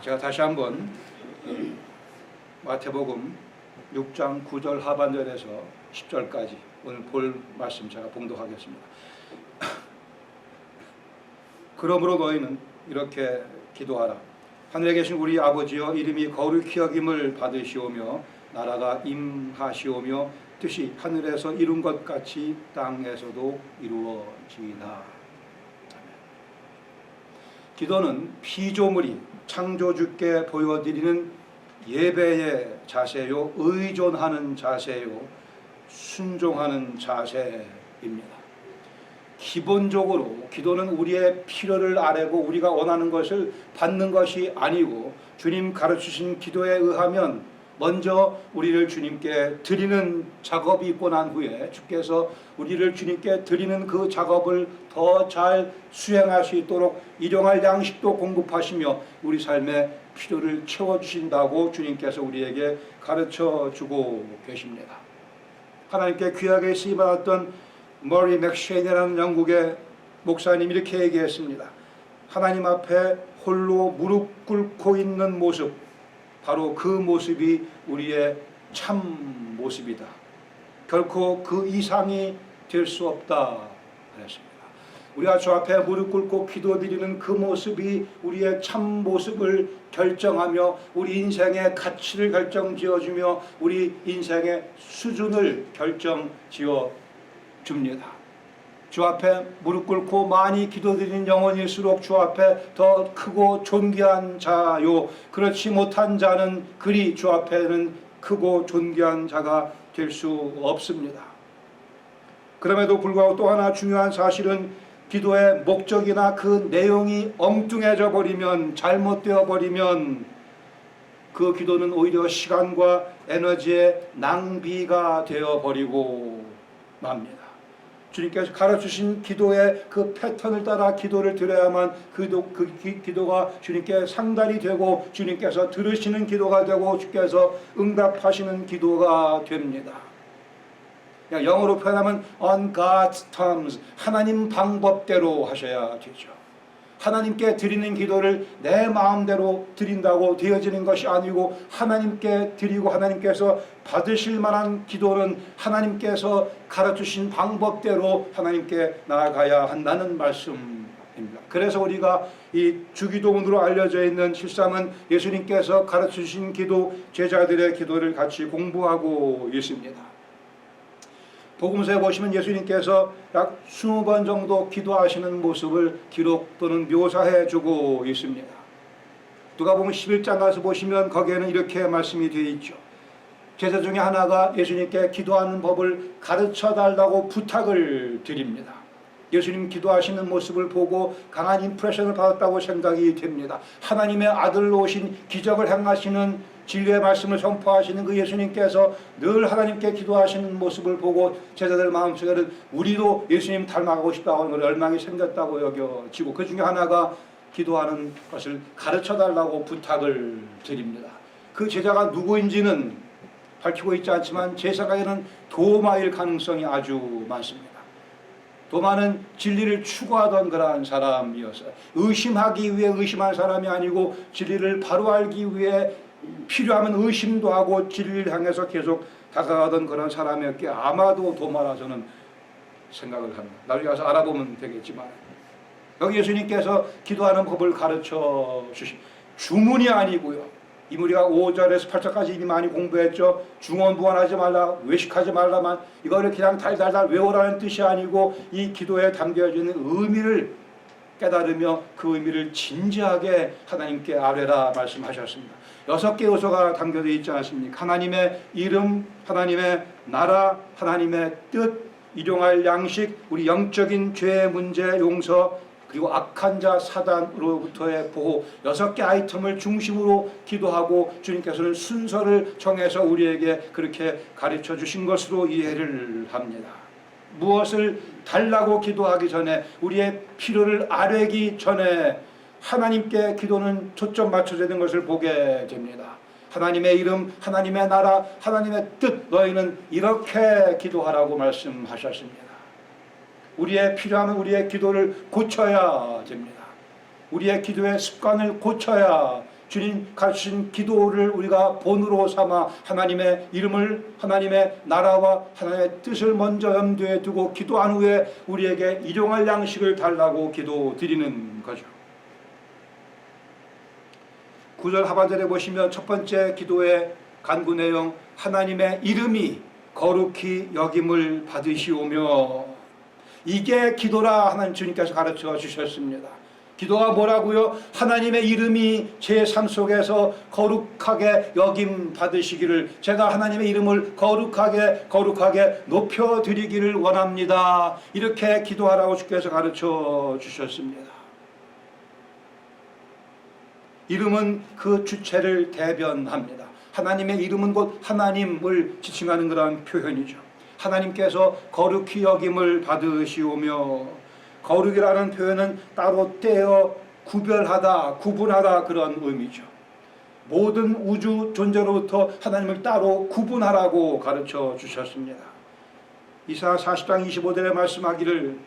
제가 다시 한번 마태복음 6장 9절 하반절에서 10절까지 오늘 볼 말씀 제가 봉독하겠습니다. 그러므로 너희는 이렇게 기도하라. 하늘에 계신 우리 아버지여, 이름이 거룩히 여김을 받으시오며 나라가 임하시오며 뜻이 하늘에서 이룬 것 같이 땅에서도 이루어지이다. 기도는 피조물이 창조주께 보여드리는 예배의 자세요, 의존하는 자세요, 순종하는 자세입니다. 기본적으로 기도는 우리의 필요를 아뢰고 우리가 원하는 것을 받는 것이 아니고, 주님 가르치신 기도에 의하면 먼저 우리를 주님께 드리는 작업이 있고 난 후에 주께서 우리를 주님께 드리는 그 작업을 더 잘 수행할 수 있도록 일용할 양식도 공급하시며 우리 삶의 필요를 채워주신다고 주님께서 우리에게 가르쳐주고 계십니다. 하나님께 귀하게 쓰임받았던 머리 맥쉐인이라는 영국의 목사님이 이렇게 얘기했습니다. 하나님 앞에 홀로 무릎 꿇고 있는 모습, 바로 그 모습이 우리의 참 모습이다. 결코 그 이상이 될 수 없다 그랬습니다. 우리가 주 앞에 무릎 꿇고 기도드리는 그 모습이 우리의 참 모습을 결정하며 우리 인생의 가치를 결정지어주며 우리 인생의 수준을 결정지어 줍니다. 주 앞에 무릎 꿇고 많이 기도드리는 영혼일수록 주 앞에 더 크고 존귀한 자요, 그렇지 못한 자는 그리 주 앞에는 크고 존귀한 자가 될 수 없습니다. 그럼에도 불구하고 또 하나 중요한 사실은, 기도의 목적이나 그 내용이 엉뚱해져 버리면, 잘못되어 버리면 그 기도는 오히려 시간과 에너지의 낭비가 되어 버리고 맙니다. 주님께서 가르치신 기도의 그 패턴을 따라 기도를 드려야만 그 기도가 주님께 상달이 되고 주님께서 들으시는 기도가 되고 주께서 응답하시는 기도가 됩니다. 영어로 표현하면 on God's terms, 하나님 방법대로 하셔야 되죠. 하나님께 드리는 기도를 내 마음대로 드린다고 되어지는 것이 아니고, 하나님께 드리고 하나님께서 받으실 만한 기도는 하나님께서 가르치신 방법대로 하나님께 나아가야 한다는 말씀입니다. 그래서 우리가 이 주기도문으로 알려져 있는 13은 예수님께서 가르치신 기도, 제자들의 기도를 같이 공부하고 있습니다. 복음서에 보시면 예수님께서 약 20번 정도 기도하시는 모습을 기록 또는 묘사해 주고 있습니다. 누가복음 11장 가서 보시면 거기에는 이렇게 말씀이 되어 있죠. 제자 중에 하나가 예수님께 기도하는 법을 가르쳐 달라고 부탁을 드립니다. 예수님 기도하시는 모습을 보고 강한 임프레션을 받았다고 생각이 됩니다. 하나님의 아들로 오신 기적을 행하시는, 진리의 말씀을 선포하시는 그 예수님께서 늘 하나님께 기도하시는 모습을 보고 제자들 마음속에는 우리도 예수님 닮아가고 싶다고 하는 열망이 생겼다고 여겨지고, 그 중에 하나가 기도하는 것을 가르쳐달라고 부탁을 드립니다. 그 제자가 누구인지는 밝히고 있지 않지만 제 생각에는 도마일 가능성이 아주 많습니다. 도마는 진리를 추구하던 그러한 사람이었어요. 의심하기 위해 의심한 사람이 아니고 진리를 바로 알기 위해 필요하면 의심도 하고 진리를 향해서 계속 다가가던 그런 사람이었기에 아마도 도마라 저는 생각을 합니다. 나중에 가서 알아보면 되겠지만, 여기 예수님께서 기도하는 법을 가르쳐 주신 주문이 아니고요. 이 우리가 5절에서 8절까지 이미 많이 공부했죠. 중언부언하지 말라, 외식하지 말라만, 이거를 그냥 달달달 외우라는 뜻이 아니고 이 기도에 담겨져 있는 의미를 깨달으며 그 의미를 진지하게 하나님께 아뢰라 말씀하셨습니다. 6개 요소가 담겨져 있지 않습니까? 하나님의 이름, 하나님의 나라, 하나님의 뜻, 일용할 양식, 우리 영적인 죄의 문제 용서, 그리고 악한 자 사단으로부터의 보호, 6개 아이템을 중심으로 기도하고 주님께서는 순서를 정해서 우리에게 그렇게 가르쳐 주신 것으로 이해를 합니다. 무엇을 달라고 기도하기 전에, 우리의 필요를 아뢰기 전에 하나님께 기도는 초점 맞춰져 있는 것을 보게 됩니다. 하나님의 이름, 하나님의 나라, 하나님의 뜻, 너희는 이렇게 기도하라고 말씀하셨습니다. 우리의 필요하면 우리의 기도를 고쳐야 됩니다. 우리의 기도의 습관을 고쳐야 주님 가르치신 기도를 우리가 본으로 삼아 하나님의 이름을, 하나님의 나라와 하나님의 뜻을 먼저 염두에 두고 기도한 후에 우리에게 일용할 양식을 달라고 기도드리는 거죠. 9절 하반절에 보시면 첫 번째 기도의 간구 내용, 하나님의 이름이 거룩히 여김을 받으시오며, 이게 기도라 하나님 주님께서 가르쳐 주셨습니다. 기도가 뭐라고요? 하나님의 이름이 제 삶 속에서 거룩하게 여김 받으시기를, 제가 하나님의 이름을 거룩하게 높여드리기를 원합니다. 이렇게 기도하라고 주께서 가르쳐 주셨습니다. 이름은 그 주체를 대변합니다. 하나님의 이름은 곧 하나님을 지칭하는 그런 표현이죠. 하나님께서 거룩히 여김을 받으시오며, 거룩이라는 표현은 따로 떼어 구별하다, 구분하다 그런 의미죠. 모든 우주 존재로부터 하나님을 따로 구분하라고 가르쳐 주셨습니다. 이사야 40장 25절에 말씀하기를,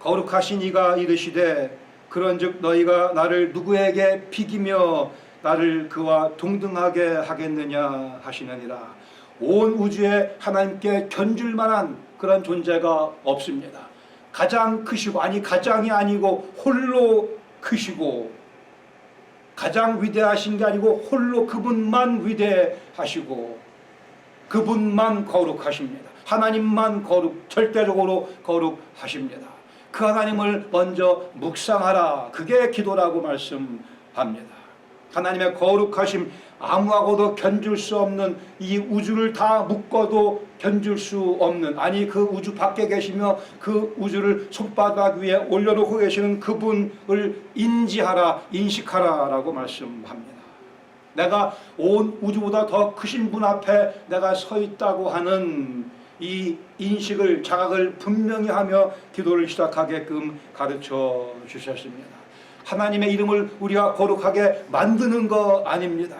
거룩하신 이가 이르시되 그런즉 너희가 나를 누구에게 비기며 나를 그와 동등하게 하겠느냐 하시느니라. 온 우주에 하나님께 견줄 만한 그런 존재가 없습니다. 가장 크시고, 아니 가장이 아니고 홀로 크시고, 가장 위대하신 게 아니고 홀로 그분만 위대하시고 그분만 거룩하십니다. 하나님만 절대적으로 거룩하십니다. 그 하나님을 먼저 묵상하라. 그게 기도라고 말씀합니다. 하나님의 거룩하심, 아무하고도 견줄 수 없는, 이 우주를 다 묶어도 견줄 수 없는, 아니 그 우주 밖에 계시며 그 우주를 손바닥 위에 올려놓고 계시는 그분을 인지하라, 인식하라 라고 말씀합니다. 내가 온 우주보다 더 크신 분 앞에 내가 서 있다고 하는 이 인식을, 자각을 분명히 하며 기도를 시작하게끔 가르쳐 주셨습니다. 하나님의 이름을 우리가 거룩하게 만드는 거 아닙니다.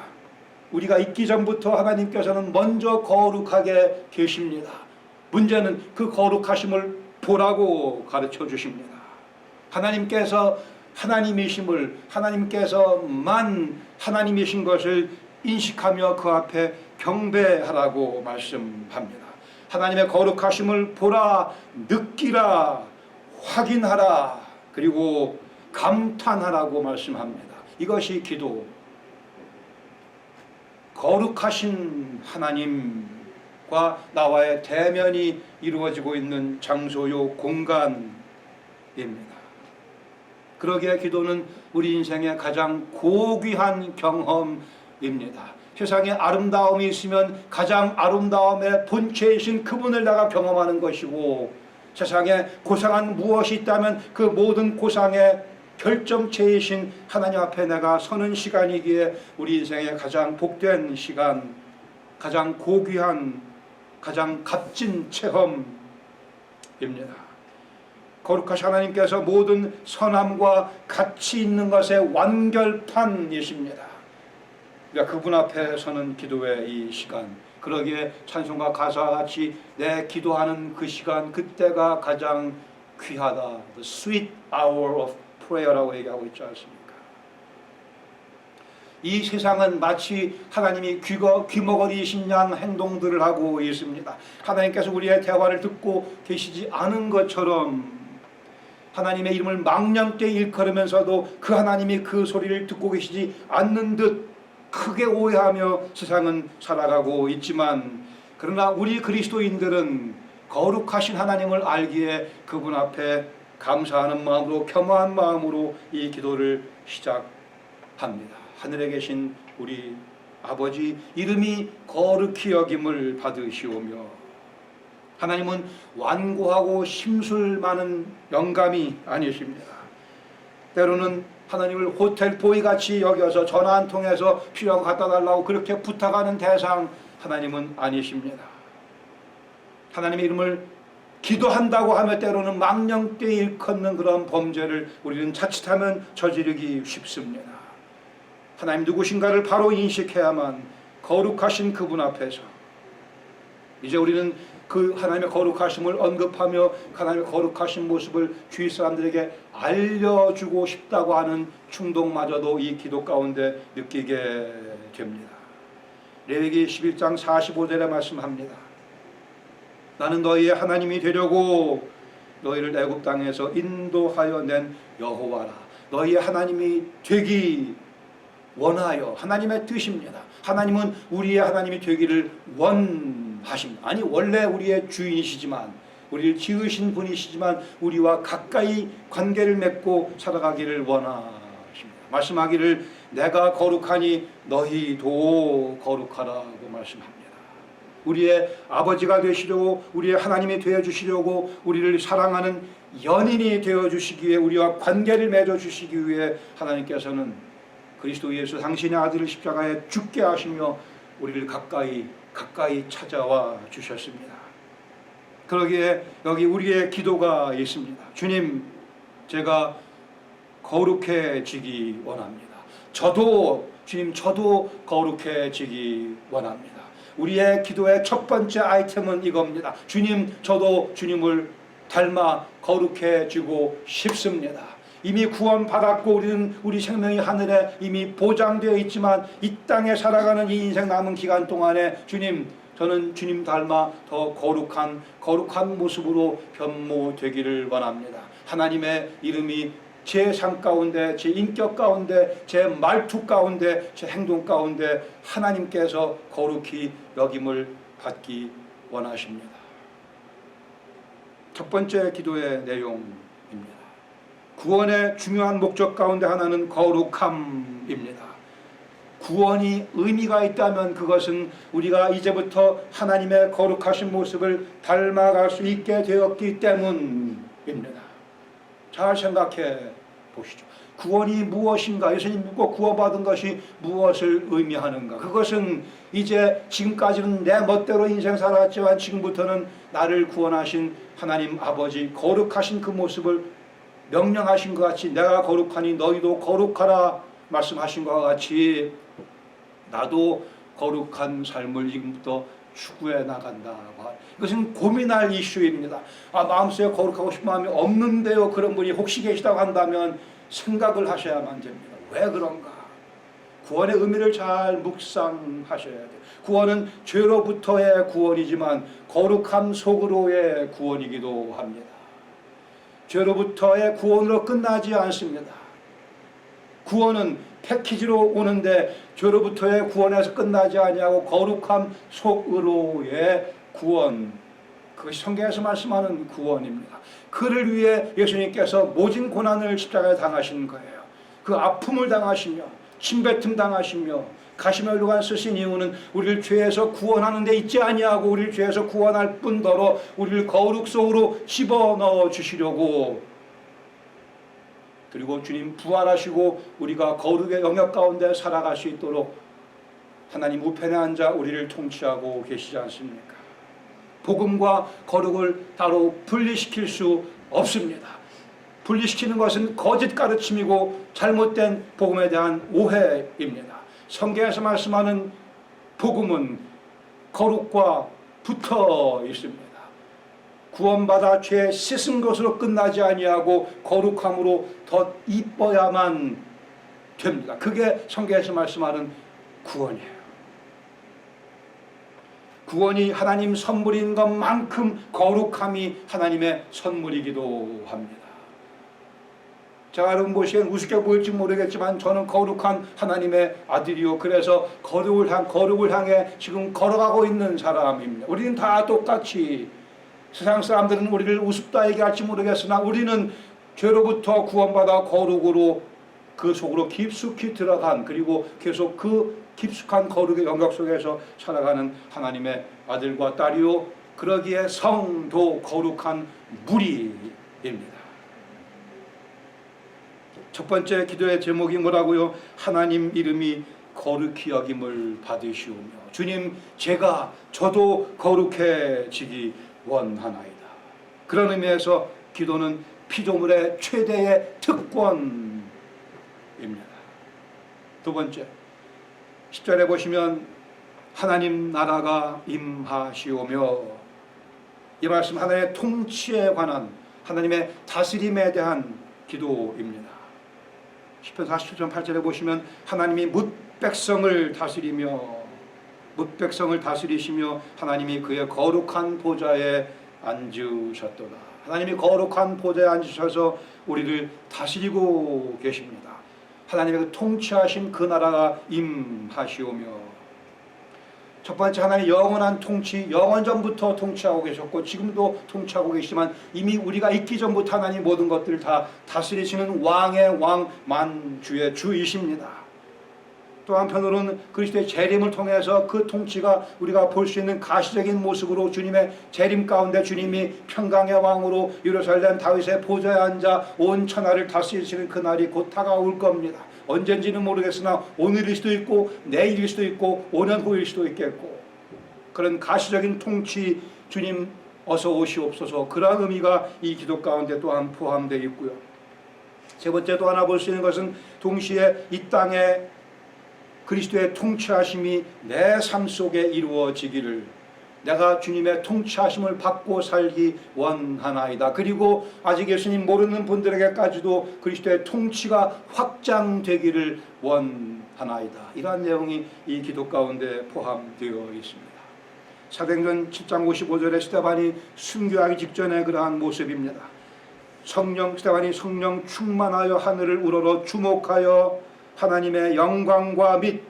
우리가 있기 전부터 하나님께서는 먼저 거룩하게 계십니다. 문제는 그 거룩하심을 보라고 가르쳐 주십니다. 하나님께서 하나님이심을, 하나님께서만 하나님이신 것을 인식하며 그 앞에 경배하라고 말씀합니다. 하나님의 거룩하심을 보라, 느끼라, 확인하라, 그리고 감탄하라고 말씀합니다. 이것이 기도. 거룩하신 하나님과 나와의 대면이 이루어지고 있는 장소요, 공간입니다. 그러기에 기도는 우리 인생의 가장 고귀한 경험입니다. 세상에 아름다움이 있으면 가장 아름다움의 본체이신 그분을 내가 경험하는 것이고, 세상에 고상한 무엇이 있다면 그 모든 고상의 결정체이신 하나님 앞에 내가 서는 시간이기에 우리 인생의 가장 복된 시간, 가장 고귀한, 가장 값진 체험입니다. 거룩하신 하나님께서 모든 선함과 가치 있는 것의 완결판이십니다. 그러니까 그분 앞에 서는 기도의 이 시간, 그러기에 찬송가 가사와 같이 내 기도하는 그 시간, 그때가 가장 귀하다. The sweet hour of prayer라고 얘기하고 있지 않습니까? 이 세상은 마치 하나님이 귀머거리이신 양 행동들을 하고 있습니다. 하나님께서 우리의 대화를 듣고 계시지 않은 것처럼, 하나님의 이름을 망령되이 일컬으면서도 그 하나님이 그 소리를 듣고 계시지 않는 듯 크게 오해하며 세상은 살아가고 있지만, 그러나 우리 그리스도인들은 거룩하신 하나님을 알기에 그분 앞에 감사하는 마음으로, 겸허한 마음으로 이 기도를 시작합니다. 하늘에 계신 우리 아버지, 이름이 거룩히 여김을 받으시오며, 하나님은 완고하고 심술 많은 영감이 아니십니다. 때로는 하나님을 호텔 보이같이 여겨서 전화 한 통해서 필요한 거 갖다 달라고 그렇게 부탁하는 대상 하나님은 아니십니다. 하나님의 이름을 기도한다고 하며 때로는 망령되이 일컫는 그런 범죄를 우리는 자칫하면 저지르기 쉽습니다. 하나님 누구신가를 바로 인식해야만 거룩하신 그분 앞에서 이제 우리는 그 하나님의 거룩하심을 언급하며 하나님의 거룩하신 모습을 주위 사람들에게 알려주고 싶다고 하는 충동마저도 이 기도 가운데 느끼게 됩니다. 레위기 11장 45절에 말씀합니다. 나는 너희의 하나님이 되려고 너희를 애굽 땅에서 인도하여 낸 여호와라. 너희의 하나님이 되기 원하여, 하나님의 뜻입니다. 하나님은 우리의 하나님이 되기를 원하십니다. 아니 원래 우리의 주인이시지만, 우리를 지으신 분이시지만 우리와 가까이 관계를 맺고 살아가기를 원하십니다. 말씀하기를 내가 거룩하니 너희도 거룩하라고 말씀합니다. 우리의 아버지가 되시려고, 우리의 하나님이 되어주시려고, 우리를 사랑하는 연인이 되어주시기 위해, 우리와 관계를 맺어주시기 위해 하나님께서는 그리스도 예수 당신의 아들을 십자가에 죽게 하시며 우리를 가까이 찾아와 주셨습니다. 그러기에 여기 우리의 기도가 있습니다. 주님, 제가 거룩해지기 원합니다. 주님, 저도 거룩해지기 원합니다. 우리의 기도의 첫 번째 아이템은 이겁니다. 주님, 저도 주님을 닮아 거룩해지고 싶습니다. 이미 구원받았고 우리는 우리 생명이 하늘에 이미 보장되어 있지만 이 땅에 살아가는 이 인생 남은 기간 동안에 주님, 저는 주님 닮아 더 거룩한 모습으로 변모되기를 원합니다. 하나님의 이름이 제 삶 가운데, 제 인격 가운데, 제 말투 가운데, 제 행동 가운데 하나님께서 거룩히 여김을 받기 원하십니다. 첫 번째 기도의 내용입니다. 구원의 중요한 목적 가운데 하나는 거룩함입니다. 구원이 의미가 있다면 그것은 우리가 이제부터 하나님의 거룩하신 모습을 닮아갈 수 있게 되었기 때문입니다. 잘 생각해 보시죠. 구원이 무엇인가? 예수님 믿고 구원받은 것이 무엇을 의미하는가? 그것은 이제 지금까지는 내 멋대로 인생 살았지만 지금부터는 나를 구원하신 하나님 아버지 거룩하신 그 모습을 명령하신 것 같이 내가 거룩하니 너희도 거룩하라 말씀하신 것과 같이 나도 거룩한 삶을 지금부터 추구해 나간다. 이것은 고민할 이슈입니다. 마음속에 거룩하고 싶은 마음이 없는데요. 그런 분이 혹시 계시다고 한다면 생각을 하셔야만 됩니다. 왜 그런가? 구원의 의미를 잘 묵상하셔야 돼요. 구원은 죄로부터의 구원이지만 거룩함 속으로의 구원이기도 합니다. 죄로부터의 구원으로 끝나지 않습니다. 구원은 패키지로 오는데 죄로부터의 구원에서 끝나지 아니하고 거룩함 속으로의 구원, 그것이 성경에서 말씀하는 구원입니다. 그를 위해 예수님께서 모진 고난을 십자가에 당하신 거예요. 그 아픔을 당하시며 침뱉음 당하시며 가시멜로간 쓰신 이유는 우리를 죄에서 구원하는 데 있지 아니하고 우리를 죄에서 구원할 뿐더러 우리를 거룩 속으로 집어넣어 주시려고, 그리고 주님 부활하시고 우리가 거룩의 영역 가운데 살아갈 수 있도록 하나님 우편에 앉아 우리를 통치하고 계시지 않습니까? 복음과 거룩을 따로 분리시킬 수 없습니다. 분리시키는 것은 거짓 가르침이고 잘못된 복음에 대한 오해입니다. 성경에서 말씀하는 복음은 거룩과 붙어 있습니다. 구원받아 죄 씻은 것으로 끝나지 아니하고 거룩함으로 더 이뻐야만 됩니다. 그게 성경에서 말씀하는 구원이에요. 구원이 하나님 선물인 것만큼 거룩함이 하나님의 선물이기도 합니다. 제가 여러분 보시기엔 우습게 보일지 모르겠지만 저는 거룩한 하나님의 아들이요, 그래서 거룩을 향해 지금 걸어가고 있는 사람입니다. 우리는 다 똑같이, 세상 사람들은 우리를 우습다 얘기할지 모르겠으나 우리는 죄로부터 구원받아 거룩으로 그 속으로 깊숙이 들어간, 그리고 계속 그 깊숙한 거룩의 영역 속에서 살아가는 하나님의 아들과 딸이요, 그러기에 성도 거룩한 무리입니다. 첫 번째 기도의 제목이 뭐라고요? 하나님 이름이 거룩히 여김을 받으시오며, 주님, 저도 거룩해지기 원하나이다. 그런 의미에서 기도는 피조물의 최대의 특권입니다. 두 번째, 10절에 보시면 하나님 나라가 임하시오며, 이 말씀 하나님의 통치에 관한, 하나님의 다스림에 대한 기도입니다. 시편 47편 8절에 보시면 하나님이 뭇 백성을 다스리시며 하나님이 그의 거룩한 보좌에 앉으셨도다. 하나님이 거룩한 보좌에 앉으셔서 우리를 다스리고 계십니다. 하나님의 그 통치하신 그 나라가 임하시오며, 첫 번째 하나님의 영원한 통치, 영원전부터 통치하고 계셨고 지금도 통치하고 계시지만 이미 우리가 있기 전부터 하나님 모든 것들을 다 다스리시는 왕의 왕, 만주의 주이십니다. 또 한편으로는 그리스도의 재림을 통해서 그 통치가 우리가 볼 수 있는 가시적인 모습으로 주님의 재림 가운데 주님이 평강의 왕으로 예루살렘 다윗의 보좌에 앉아 온 천하를 다스리시는 그날이 곧 다가올 겁니다. 언젠지는 모르겠으나 오늘일 수도 있고 내일일 수도 있고 5년 후일 수도 있겠고, 그런 가시적인 통치 주님 어서 오시옵소서, 그러한 의미가 이 기도 가운데 또한 포함되어 있고요. 세 번째 또 하나 볼 수 있는 것은 동시에 이 땅에 그리스도의 통치하심이 내 삶 속에 이루어지기를, 내가 주님의 통치하심을 받고 살기 원하나이다. 그리고 아직 예수님 모르는 분들에게까지도 그리스도의 통치가 확장되기를 원하나이다. 이러한 내용이 이 기도 가운데 포함되어 있습니다. 사도행전 7장 55절에 스데반이 순교하기 직전에 그러한 모습입니다. 스데반이 성령 충만하여 하늘을 우러러 주목하여 하나님의 영광과 및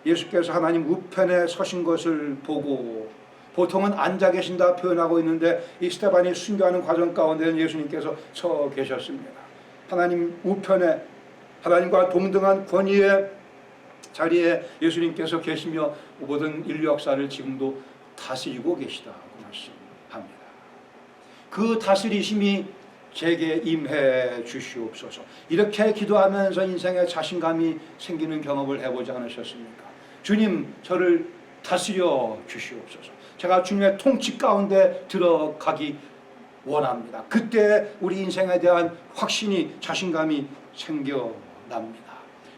예수께서 하나님 우편에 서신 것을 보고, 보통은 앉아 계신다 표현하고 있는데 이 스데반이 순교하는 과정 가운데는 예수님께서 서 계셨습니다. 하나님 우편에 하나님과 동등한 권위의 자리에 예수님께서 계시며 모든 인류 역사를 지금도 다스리고 계시다고 말씀합니다. 그 다스리심이 제게 임해 주시옵소서. 이렇게 기도하면서 인생에 자신감이 생기는 경험을 해보지 않으셨습니까? 주님, 저를 다스려 주시옵소서. 제가 주님의 통치 가운데 들어가기 원합니다. 그때 우리 인생에 대한 확신이, 자신감이 생겨납니다.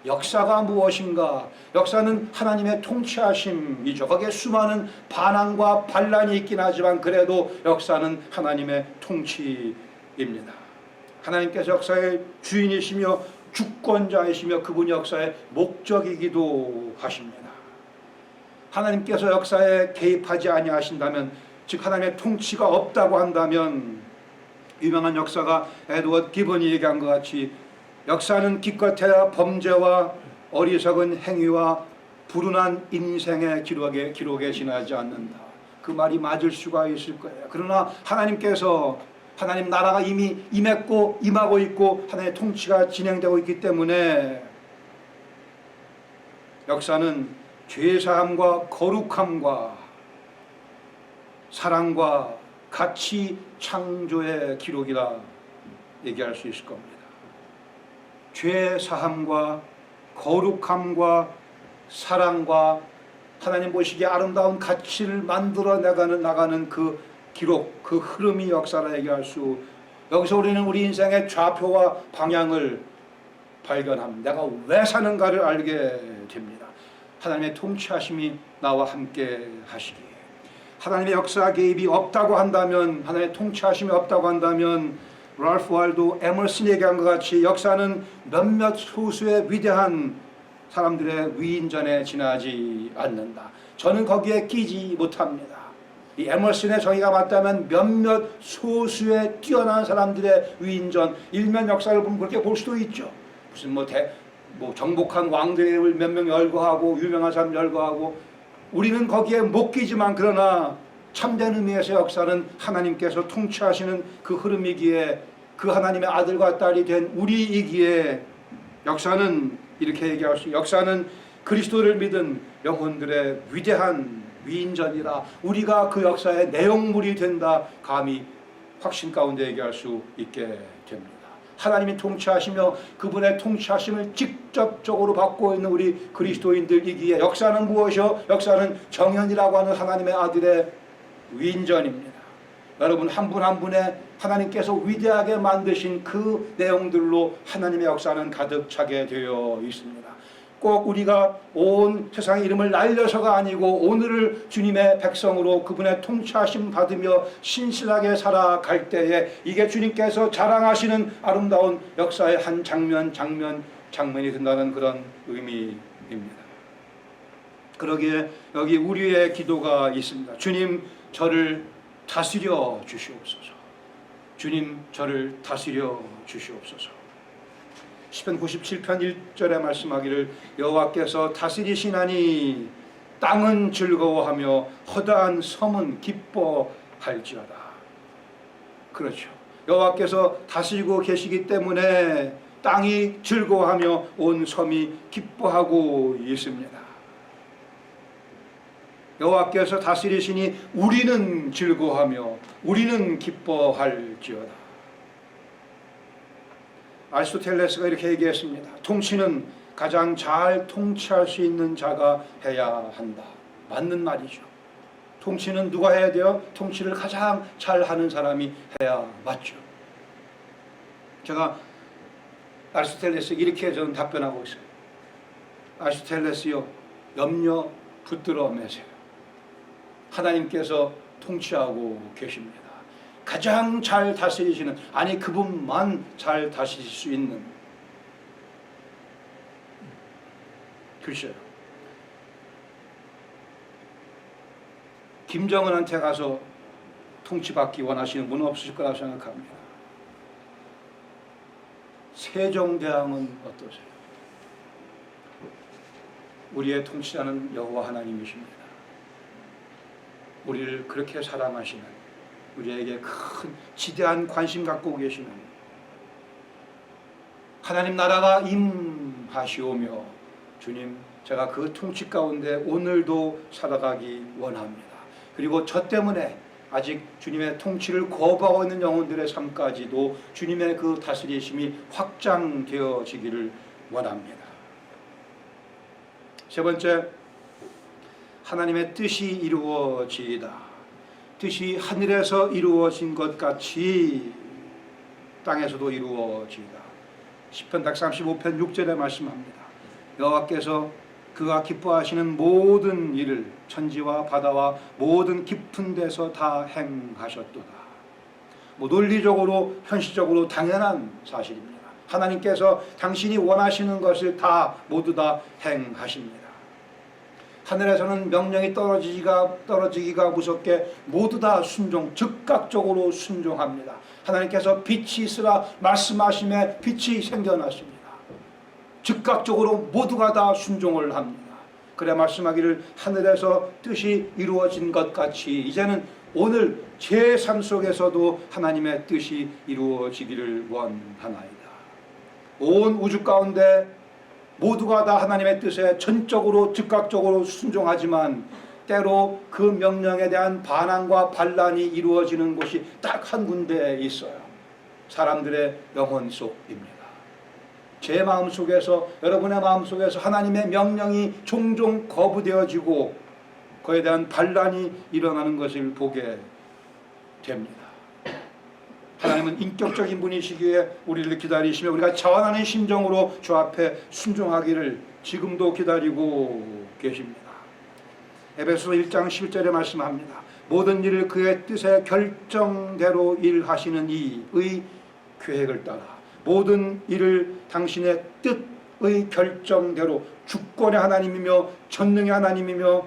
역사가 무엇인가? 역사는 하나님의 통치하심이죠. 거기에 수많은 반항과 반란이 있긴 하지만 그래도 역사는 하나님의 통치입니다. 하나님께서 역사의 주인이시며 주권자이시며 그분이 역사의 목적이기도 하십니다. 하나님께서 역사에 개입하지 아니하신다면, 즉 하나님의 통치가 없다고 한다면, 유명한 역사가 에드워드 기본이 얘기한 것 같이 역사는 기껏해야 범죄와 어리석은 행위와 불운한 인생의 기록에 지나지 않는다. 그 말이 맞을 수가 있을 거예요. 그러나 하나님 나라가 이미 임했고 임하고 있고 하나님의 통치가 진행되고 있기 때문에 역사는 죄사함과 거룩함과 사랑과 가치 창조의 기록이라 얘기할 수 있을 겁니다. 죄사함과 거룩함과 사랑과 하나님 보시기에 아름다운 가치를 만들어 나가는 그 기록, 그 흐름이 역사라 얘기할 수. 여기서 우리는 우리 인생의 좌표와 방향을 발견합니다. 내가 왜 사는가를 알게 됩니다. 하나님의 통치하심이 나와 함께 하시기에, 하나님의 역사 개입이 없다고 한다면, 하나님의 통치하심이 없다고 한다면 랄프 월도 에머슨이 얘기한 것 같이 역사는 몇몇 소수의 위대한 사람들의 위인전에 지나지 않는다. 저는 거기에 끼지 못합니다. 이 에머슨의 정의가 맞다면 몇몇 소수의 뛰어난 사람들의 위인전, 일면 역사를 보면 그렇게 볼 수도 있죠. 무슨 정복한 왕들을 몇 명 열거하고 유명한 사람 열거하고, 우리는 거기에 못 끼지만 그러나 참된 의미에서 역사는 하나님께서 통치하시는 그 흐름이기에, 그 하나님의 아들과 딸이 된 우리이기에 역사는 이렇게 얘기할 수, 역사는 그리스도를 믿은 영혼들의 위대한 위인전이라, 우리가 그 역사의 내용물이 된다, 감히 확신 가운데 얘기할 수 있게 됩니다. 하나님이 통치하시며 그분의 통치하심을 직접적으로 받고 있는 우리 그리스도인들이기에 역사는 무엇이요? 역사는 정현이라고 하는 하나님의 아들의 위인전입니다. 여러분 한 분 한 분의 하나님께서 위대하게 만드신 그 내용들로 하나님의 역사는 가득 차게 되어 있습니다. 꼭 우리가 온 세상의 이름을 날려서가 아니고 오늘을 주님의 백성으로 그분의 통치하심 받으며 신실하게 살아갈 때에 이게 주님께서 자랑하시는 아름다운 역사의 한 장면이 된다는 그런 의미입니다. 그러기에 여기 우리의 기도가 있습니다. 주님, 저를 다스려 주시옵소서. 주님, 저를 다스려 주시옵소서. 시편 97편 1절에 말씀하기를 여호와께서 다스리시나니 땅은 즐거워하며 허다한 섬은 기뻐할지어다. 그렇죠. 여호와께서 다스리고 계시기 때문에 땅이 즐거워하며 온 섬이 기뻐하고 있습니다. 여호와께서 다스리시니 우리는 즐거워하며 우리는 기뻐할지어다. 아리스토텔레스가 이렇게 얘기했습니다. 통치는 가장 잘 통치할 수 있는 자가 해야 한다. 맞는 말이죠. 통치는 누가 해야 돼요? 통치를 가장 잘하는 사람이 해야 맞죠. 제가 아리스토텔레스 이렇게 저는 답변하고 있어요. 아리스토텔레스요, 염려 붙들어 매세요. 하나님께서 통치하고 계십니다. 가장 잘 다스리시는, 아니 그분만 잘 다스릴 수 있는. 글쎄요, 김정은한테 가서 통치받기 원하시는 분은 없으실 거라고 생각합니다. 세종대왕은 어떠세요? 우리의 통치자는 여호와 하나님이십니다. 우리를 그렇게 사랑하시는, 우리에게 큰 지대한 관심 갖고 계시는 하나님 나라가 임하시오며, 주님, 제가 그 통치 가운데 오늘도 살아가기 원합니다. 그리고 저 때문에 아직 주님의 통치를 거부하고 있는 영혼들의 삶까지도 주님의 그 다스리심이 확장되어지기를 원합니다. 세 번째, 하나님의 뜻이 이루어지이다. 뜻이 하늘에서 이루어진 것 같이 땅에서도 이루어지이다. 시편 135편 6절에 말씀합니다. 여호와께서 그가 기뻐하시는 모든 일을 천지와 바다와 모든 깊은 데서 다 행하셨도다. 논리적으로 현실적으로 당연한 사실입니다. 하나님께서 당신이 원하시는 것을 다 모두 다 행하십니다. 하늘에서는 명령이 떨어지기가 무섭게 모두 다 즉각적으로 순종합니다. 하나님께서 빛이 있으라 말씀하심에 빛이 생겨났습니다. 즉각적으로 모두가 다 순종을 합니다. 그래 말씀하기를 하늘에서 뜻이 이루어진 것 같이 이제는 오늘 제 삶 속에서도 하나님의 뜻이 이루어지기를 원하나이다. 온 우주 가운데 모두가 다 하나님의 뜻에 전적으로 즉각적으로 순종하지만 때로 그 명령에 대한 반항과 반란이 이루어지는 곳이 딱 한 군데에 있어요. 사람들의 영혼 속입니다. 제 마음속에서, 여러분의 마음속에서 하나님의 명령이 종종 거부되어지고 그에 대한 반란이 일어나는 것을 보게 됩니다. 하나님은 인격적인 분이시기에 우리를 기다리시며 우리가 자원하는 심정으로 주 앞에 순종하기를 지금도 기다리고 계십니다. 에베소서 1장 11절에 말씀합니다. 모든 일을 그의 뜻의 결정대로 일하시는 이의 계획을 따라 모든 일을 당신의 뜻의 결정대로, 주권의 하나님이며 전능의 하나님이며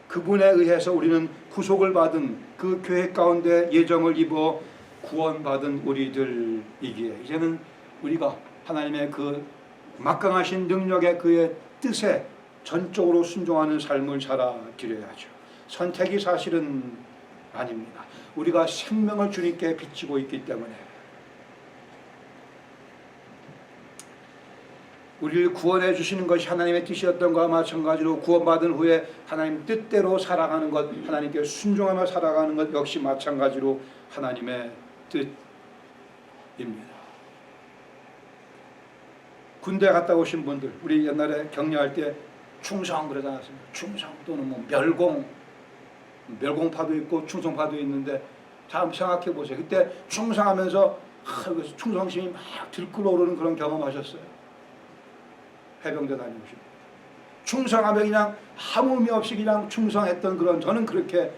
그분에 의해서 우리는 구속을 받은 그 계획 가운데 예정을 입어 구원받은 우리들이기에 이제는 우리가 하나님의 그 막강하신 능력의 그의 뜻에 전적으로 순종하는 삶을 살아드려야죠. 선택이 사실은 아닙니다. 우리가 생명을 주님께 비치고 있기 때문에 우리를 구원해 주시는 것이 하나님의 뜻이었던 것과 마찬가지로 구원받은 후에 하나님 뜻대로 살아가는 것, 하나님께 순종하며 살아가는 것 역시 마찬가지로 하나님의 뜻입니다. 군대 갔다 오신 분들, 우리 옛날에 격려할 때 충성 그러지 않았습니까? 충성 또는 뭐 멸공파도 있고 충성파도 있는데 잘 생각해 보세요. 그때 충성하면서 충성심이 막 들끓어오르는 그런 경험하셨어요? 해병대 다녀오시고 충성하면 그냥 아무 의미 없이 그냥 충성했던 그런, 저는 그렇게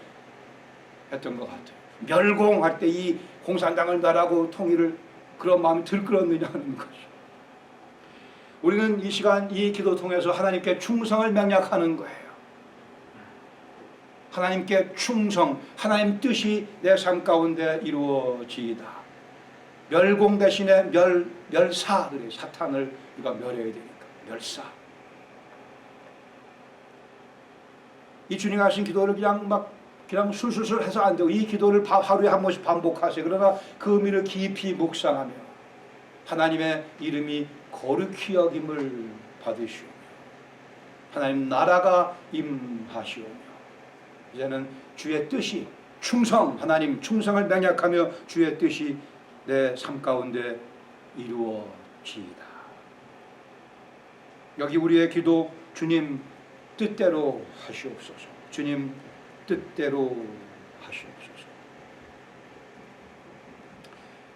했던 것 같아요. 멸공할 때 이 공산당을 나라고 통일을 그런 마음이 들끓었느냐 하는 것이죠. 우리는 이 시간 이 기도 통해서 하나님께 충성을 맹약하는 거예요. 하나님께 충성, 하나님 뜻이 내 삶 가운데 이루어지이다. 멸공 대신에 멸사, 그래, 사탄을 우리가 멸해야 되니까 멸사. 이 주님 하신 기도를 그냥 술술술 해서 안 되고, 이 기도를 하루에 한 번씩 반복하세요. 그러나 그 의미를 깊이 묵상하며 하나님의 이름이 거룩히 여김을 받으시오며 하나님 나라가 임하시오며 이제는 주의 뜻이 충성, 하나님 충성을 맹약하며 주의 뜻이 내 삶 가운데 이루어지이다. 여기 우리의 기도, 주님 뜻대로 하시옵소서. 주님 뜻대로 하시옵소서.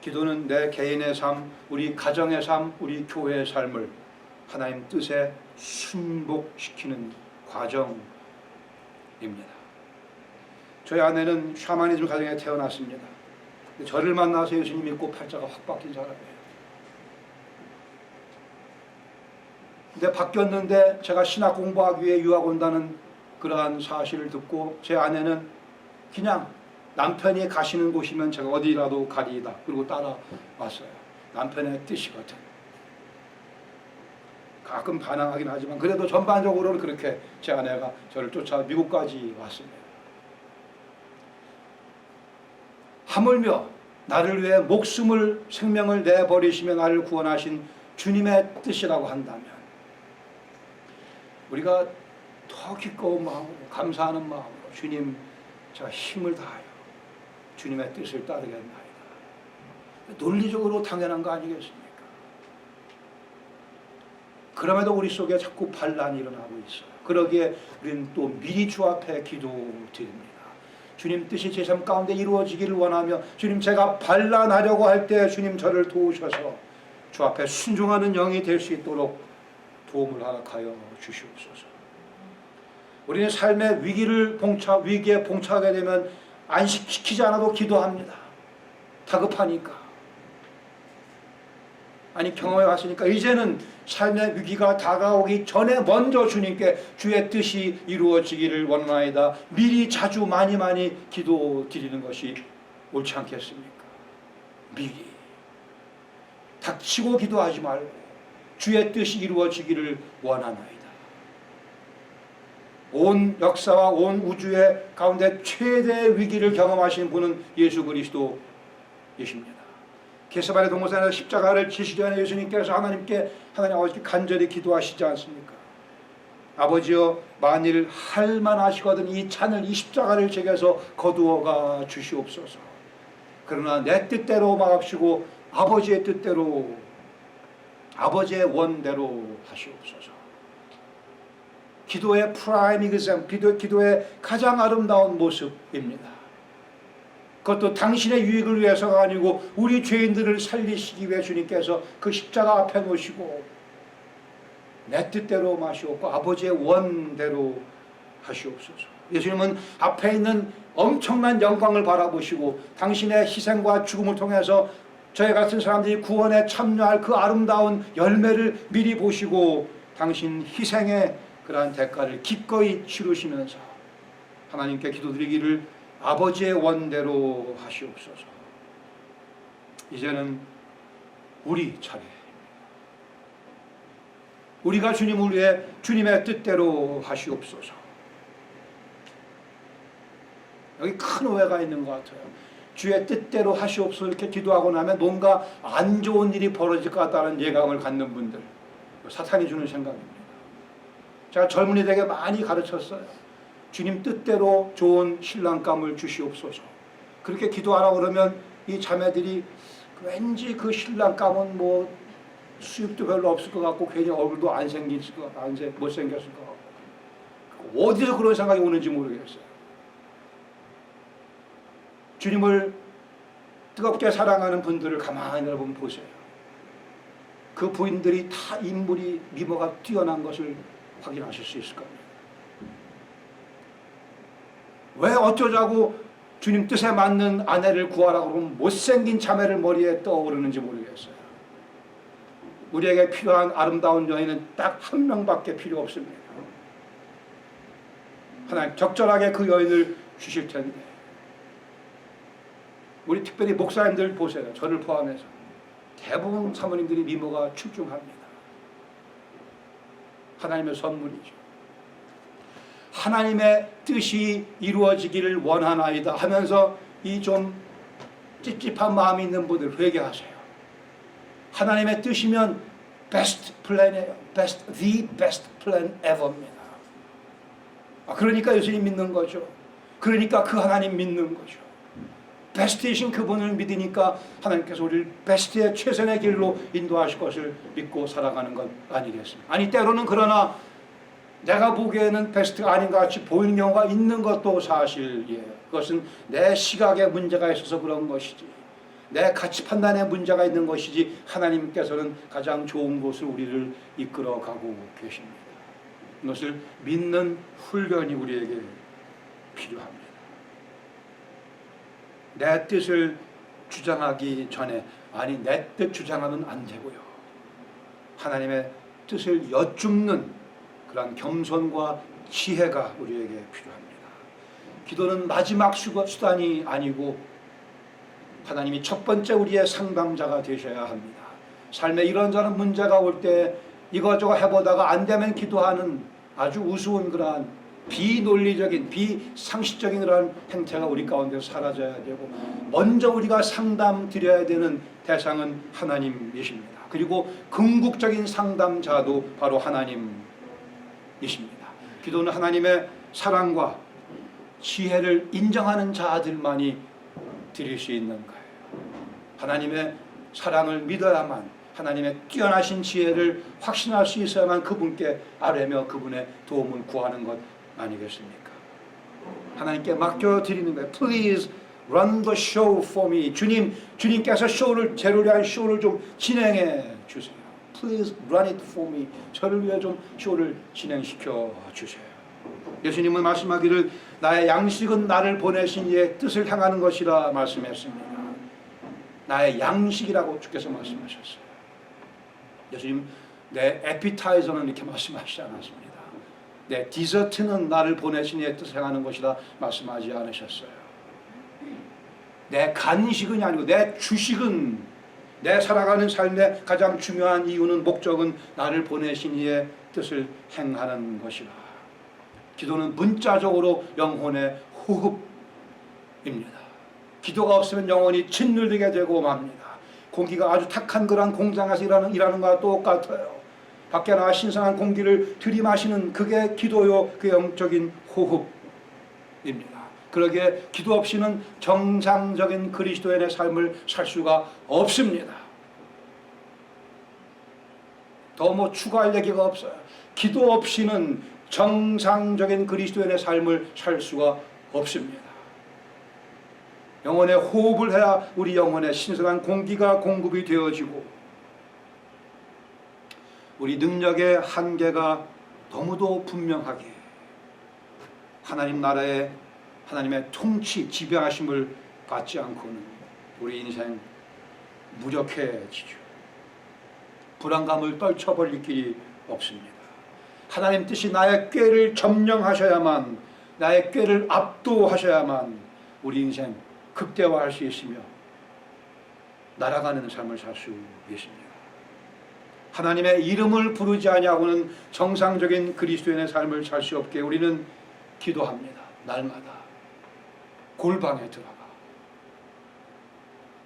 기도는 내 개인의 삶, 우리 가정의 삶, 우리 교회의 삶을 하나님 뜻에 순복시키는 과정입니다. 저희 아내는 샤머니즘 가정에 태어났습니다. 저를 만나서 예수님 믿고 팔자가 확 바뀐 사람이에요. 근데 바뀌었는데 제가 신학 공부하기 위해 유학 온다는 그러한 사실을 듣고 제 아내는 그냥 남편이 가시는 곳이면 제가 어디라도 가리이다. 그리고 따라왔어요. 남편의 뜻이거든. 가끔 반항하긴 하지만 그래도 전반적으로는 그렇게 제 아내가 저를 쫓아 미국까지 왔습니다. 하물며 나를 위해 목숨을, 생명을 내버리시며 나를 구원하신 주님의 뜻이라고 한다면 우리가 더 기꺼운 마음으로, 감사하는 마음으로 주님, 제가 힘을 다하여 주님의 뜻을 따르겠나이다. 논리적으로 당연한 거 아니겠습니까? 그럼에도 우리 속에 자꾸 반란이 일어나고 있어요. 그러기에 우리는 또 미리 주 앞에 기도드립니다. 주님 뜻이 제 삶 가운데 이루어지기를 원하며 주님, 제가 반란하려고 할 때 주님 저를 도우셔서 주 앞에 순종하는 영이 될 수 있도록 도움을 허락하여 주시옵소서. 우리는 삶의 위기에 봉착하게 되면 안식시키지 않아도 기도합니다. 다급하니까. 아니, 경험해 왔으니까 이제는 삶의 위기가 다가오기 전에 먼저 주님께 주의 뜻이 이루어지기를 원하나이다. 미리 자주 많이 기도드리는 것이 옳지 않겠습니까? 미리. 닥치고 기도하지 말고 주의 뜻이 이루어지기를 원하나이다. 온 역사와 온 우주의 가운데 최대의 위기를 경험하신 분은 예수 그리스도이십니다. 겟세마네 동산에서 십자가를 지시려 하는 예수님께서 하나님 아버지께 간절히 기도하시지 않습니까? 아버지여, 만일 할만하시거든 이 잔을, 이 십자가를 제게서 거두어가 주시옵소서. 그러나 내 뜻대로 마옵시고 아버지의 뜻대로, 아버지의 원대로 하시옵소서. 기도의 프라임 이그젬, 기도의 가장 아름다운 모습입니다. 그것도 당신의 유익을 위해서가 아니고 우리 죄인들을 살리시기 위해 주님께서 그 십자가 앞에 놓으시고 내 뜻대로 마시옵고 아버지의 원대로 하시옵소서. 예수님은 앞에 있는 엄청난 영광을 바라보시고 당신의 희생과 죽음을 통해서 저희 같은 사람들이 구원에 참여할 그 아름다운 열매를 미리 보시고 당신 희생의 그러한 대가를 기꺼이 치르시면서 하나님께 기도드리기를 아버지의 원대로 하시옵소서. 이제는 우리 차례입니다. 우리가 주님을 위해 주님의 뜻대로 하시옵소서. 여기 큰 오해가 있는 것 같아요. 주의 뜻대로 하시옵소서 이렇게 기도하고 나면 뭔가 안 좋은 일이 벌어질 것 같다는 예감을 갖는 분들, 사탄이 주는 생각입니다. 제가 젊은이들에게 많이 가르쳤어요. 주님 뜻대로 좋은 신랑감을 주시옵소서. 그렇게 기도하라고 그러면 이 자매들이 왠지 그 신랑감은 뭐 수입도 별로 없을 것 같고 괜히 얼굴도 안 생겼을 것 같고 못생겼을 것 같고 어디서 그런 생각이 오는지 모르겠어요. 주님을 뜨겁게 사랑하는 분들을 가만히 여러분 보세요. 그 부인들이 다 인물이 미모가 뛰어난 것을 확인하실 수 있을 겁니다. 왜 어쩌자고 주님 뜻에 맞는 아내를 구하라고 그러면 못생긴 자매를 머리에 떠오르는지 모르겠어요. 우리에게 필요한 아름다운 여인은 딱 한 명밖에 필요 없습니다. 하나님 적절하게 그 여인을 주실 텐데, 우리 특별히 목사님들 보세요. 저를 포함해서 대부분 사모님들이 미모가 출중합니다. 하나님의 선물이죠. 하나님의 뜻이 이루어지기를 원하나이다 하면서 이 좀 찝찝한 마음이 있는 분들 회개하세요. 하나님의 뜻이면 베스트 플랜이에요. the best plan ever입니다. 그러니까 예수님 믿는 거죠. 그러니까 그 하나님 믿는 거죠. 베스트이신 그분을 믿으니까 하나님께서 우리를 베스트의 최선의 길로 인도하실 것을 믿고 살아가는 것 아니겠습니까? 아니 때로는 그러나 내가 보기에는 베스트가 아닌 것 같이 보이는 경우가 있는 것도 사실이에요. 그것은 내 시각에 문제가 있어서 그런 것이지, 내 가치 판단에 문제가 있는 것이지, 하나님께서는 가장 좋은 곳을 우리를 이끌어가고 계십니다. 이것을 믿는 훈련이 우리에게 필요합니다. 내 뜻을 주장하기 전에, 아니 내 뜻 주장하면 안 되고요, 하나님의 뜻을 여쭙는 그러한 겸손과 지혜가 우리에게 필요합니다. 기도는 마지막 수단이 아니고 하나님이 첫 번째 우리의 상담자가 되셔야 합니다. 삶에 이런저런 문제가 올 때 이거저거 해보다가 안 되면 기도하는 아주 우스운 그러한 비논리적인 비상식적인 그러한 행태가 우리 가운데서 사라져야 되고, 먼저 우리가 상담 드려야 되는 대상은 하나님이십니다. 그리고 궁극적인 상담자도 바로 하나님이십니다. 기도는 하나님의 사랑과 지혜를 인정하는 자들만이 드릴 수 있는 거예요. 하나님의 사랑을 믿어야만, 하나님의 뛰어나신 지혜를 확신할 수 있어야만 그분께 아뢰며 그분의 도움을 구하는 것 아니겠습니까? 하나님께 맡겨드리는 거예요. Please run the show for me. 주님께서 저를 위한 쇼를 좀 진행해 주세요. Please run it for me. 저를 위해 좀 쇼를 진행시켜 주세요. 예수님은 말씀하기를 나의 양식은 나를 보내신 이의 뜻을 향하는 것이라 말씀했습니다. 나의 양식이라고 주께서 말씀하셨어요. 예수님 내 에피타이저는 이렇게 말씀하시지 않았습니다. 내 디저트는 나를 보내신 이의 뜻을 향하는 것이라 말씀하지 않으셨어요. 내 간식은 아니고 내 주식은, 내 살아가는 삶의 가장 중요한 이유는, 목적은 나를 보내신 이의 뜻을 행하는 것이라. 기도는 문자적으로 영혼의 호흡입니다. 기도가 없으면 영혼이 짓눌리게 되고 맙니다. 공기가 아주 탁한 그런 공장에서 일하는 것과 똑같아요. 밖에 나와 신선한 공기를 들이마시는 그게 기도요, 그 영적인 호흡입니다. 그러기에 기도 없이는 정상적인 그리스도인의 삶을 살 수가 없습니다. 더 뭐 추가할 얘기가 없어요. 기도 없이는 정상적인 그리스도인의 삶을 살 수가 없습니다. 영혼의 호흡을 해야 우리 영혼에 신선한 공기가 공급이 되어지고, 우리 능력의 한계가 너무도 분명하게 하나님 나라의 하나님의 통치, 지배하심을 받지 않고는 우리 인생 무력해지죠. 불안감을 떨쳐버릴 길이 없습니다. 하나님 뜻이 나의 꾀를 점령하셔야만, 나의 꾀를 압도하셔야만 우리 인생 극대화할 수 있으며 날아가는 삶을 살 수 있습니다. 하나님의 이름을 부르지 아니하고는 정상적인 그리스도인의 삶을 살 수 없게 우리는 기도합니다. 날마다 골방에 들어가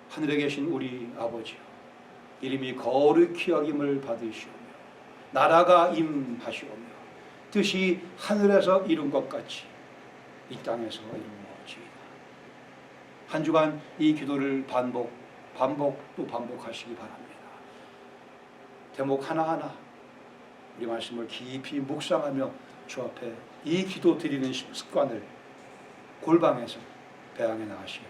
하늘에 계신 우리 아버지여, 이름이 거룩히 여김을 받으시오며 나라가 임하시오며 뜻이 하늘에서 이룬 것 같이 이 땅에서 이루어지이다. 한 주간 이 기도를 반복 또 반복하시기 바랍니다. 대목 하나하나 우리 말씀을 깊이 묵상하며 주 앞에 이 기도 드리는 습관을 골방에서 배양해 나가시길